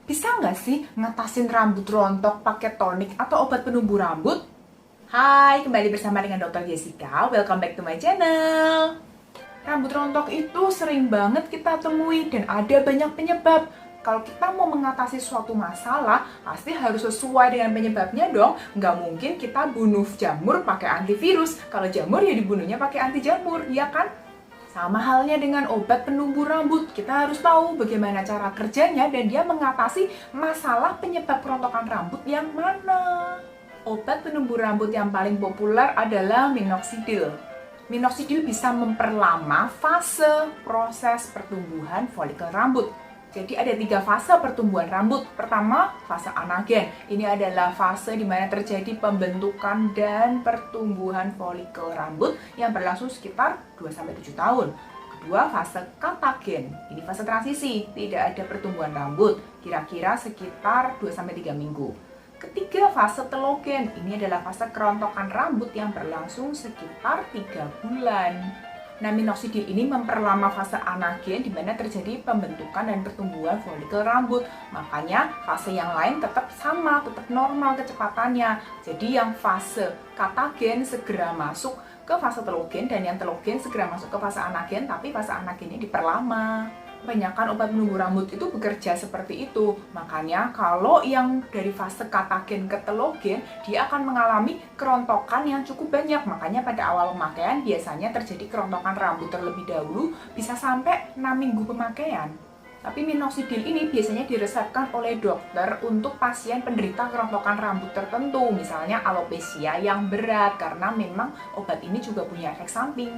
Bisa nggak sih ngatasin rambut rontok pakai tonik atau obat penumbuh rambut? Hai, kembali bersama dengan Dr. Jessica. Welcome back to my channel. Rambut rontok itu sering banget kita temui dan ada banyak penyebab. Kalau kita mau mengatasi suatu masalah, pasti harus sesuai dengan penyebabnya dong. Nggak mungkin kita bunuh jamur pakai antivirus. Kalau jamur ya dibunuhnya pakai anti jamur, ya kan? Sama halnya dengan obat penumbuh rambut, kita harus tahu bagaimana cara kerjanya dan dia mengatasi masalah penyebab kerontokan rambut yang mana. Obat penumbuh rambut yang paling populer adalah minoxidil. Minoxidil bisa memperlama fase proses pertumbuhan folikel rambut. Jadi ada 3 fase pertumbuhan rambut. Pertama, fase anagen. Ini adalah fase di mana terjadi pembentukan dan pertumbuhan folikel rambut yang berlangsung sekitar 2-7 tahun. Kedua, fase katagen. Ini fase transisi, tidak ada pertumbuhan rambut, kira-kira sekitar 2-3 minggu. Ketiga, fase telogen. Ini adalah fase kerontokan rambut yang berlangsung sekitar 3 bulan. Nah, minoxidil ini memperlama fase anagen di mana terjadi pembentukan dan pertumbuhan folikel rambut. Makanya fase yang lain tetap sama, tetap normal kecepatannya. Jadi yang fase katagen segera masuk ke fase telogen dan yang telogen segera masuk ke fase anagen, tapi fase anagennya diperlama. Kebanyakan obat penumbuh rambut itu bekerja seperti itu. Makanya kalau yang dari fase katagen ke telogen, dia akan mengalami kerontokan yang cukup banyak. Makanya pada awal pemakaian biasanya terjadi kerontokan rambut terlebih dahulu, bisa sampai 6 minggu pemakaian. Tapi minoxidil ini biasanya diresepkan oleh dokter untuk pasien penderita kerontokan rambut tertentu, misalnya alopecia yang berat, karena memang obat ini juga punya efek samping.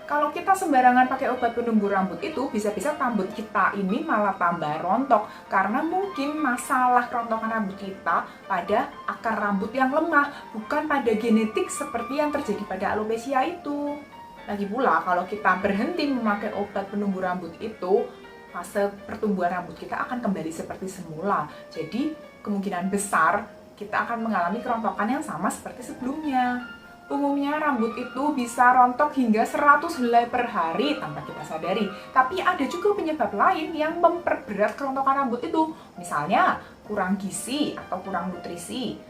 Kalau kita sembarangan pakai obat penumbuh rambut itu, bisa-bisa rambut kita ini malah tambah rontok. Karena mungkin masalah kerontokan rambut kita pada akar rambut yang lemah, bukan pada genetik seperti yang terjadi pada alopecia itu. Lagi pula, kalau kita berhenti memakai obat penumbuh rambut itu, fase pertumbuhan rambut kita akan kembali seperti semula. Jadi, kemungkinan besar kita akan mengalami kerontokan yang sama seperti sebelumnya. Umumnya rambut itu bisa rontok hingga 100 helai per hari tanpa kita sadari. Tapi ada juga penyebab lain yang memperberat kerontokan rambut itu. Misalnya kurang gizi atau kurang nutrisi,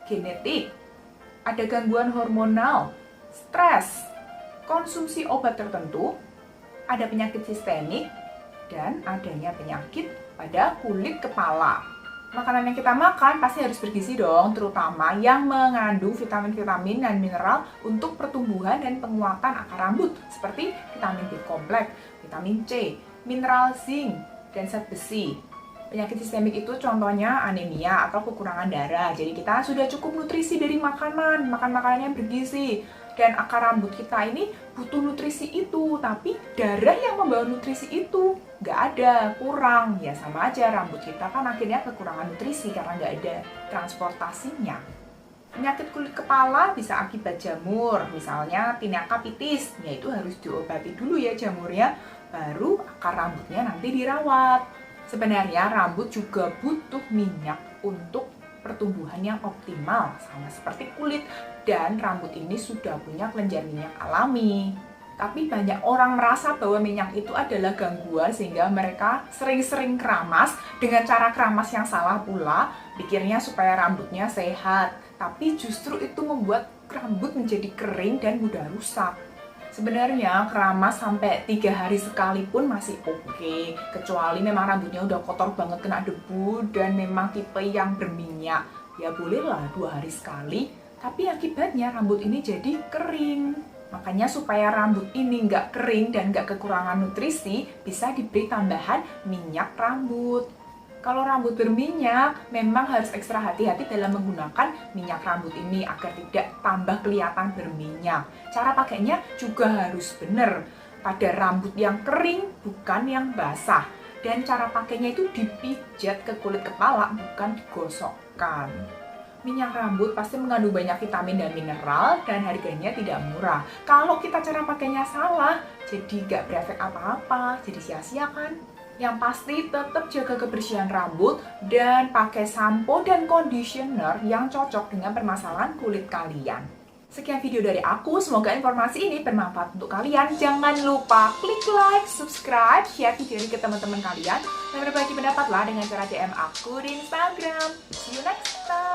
genetik, ada gangguan hormonal, stres, konsumsi obat tertentu, ada penyakit sistemik, dan adanya penyakit pada kulit kepala. Makanan yang kita makan pasti harus bergizi dong, terutama yang mengandung vitamin-vitamin dan mineral untuk pertumbuhan dan penguatan akar rambut, seperti vitamin B kompleks, vitamin C, mineral zinc, dan zat besi. Penyakit sistemik itu contohnya anemia atau kekurangan darah. Jadi kita sudah cukup nutrisi dari makanan, makan makanan yang bergizi. Dan akar rambut kita ini butuh nutrisi itu, tapi darah yang membawa nutrisi itu nggak ada, kurang. Ya sama aja, rambut kita kan akhirnya kekurangan nutrisi karena nggak ada transportasinya. Penyakit kulit kepala bisa akibat jamur, misalnya tinea capitis, yaitu harus diobati dulu ya jamurnya, baru akar rambutnya nanti dirawat. Sebenarnya rambut juga butuh minyak untuk pertumbuhan yang optimal, sama seperti kulit, dan rambut ini sudah punya kelenjar minyak alami. Tapi banyak orang merasa bahwa minyak itu adalah gangguan sehingga mereka sering-sering keramas dengan cara keramas yang salah pula, pikirnya supaya rambutnya sehat. Tapi justru itu membuat rambut menjadi kering dan mudah rusak. Sebenarnya keramas sampai 3 hari sekali pun masih oke, kecuali memang rambutnya udah kotor banget kena debu dan memang tipe yang berminyak. Ya bolehlah 2 hari sekali, tapi akibatnya rambut ini jadi kering. Makanya supaya rambut ini nggak kering dan nggak kekurangan nutrisi, bisa diberi tambahan minyak rambut. Kalau rambut berminyak, memang harus ekstra hati-hati dalam menggunakan minyak rambut ini agar tidak tambah kelihatan berminyak. Cara pakainya juga harus benar. Pada rambut yang kering, bukan yang basah. Dan cara pakainya itu dipijat ke kulit kepala, bukan digosokkan. Minyak rambut pasti mengandung banyak vitamin dan mineral dan harganya tidak murah. Kalau kita cara pakainya salah, jadi nggak berefek apa-apa, jadi sia-sia kan? Yang pasti tetap jaga kebersihan rambut dan pakai sampo dan conditioner yang cocok dengan permasalahan kulit kalian. Sekian video dari aku, semoga informasi ini bermanfaat untuk kalian. Jangan lupa klik like, subscribe, share video ini ke teman-teman kalian, dan berbagi pendapat lah dengan cara DM aku di Instagram. See you next time!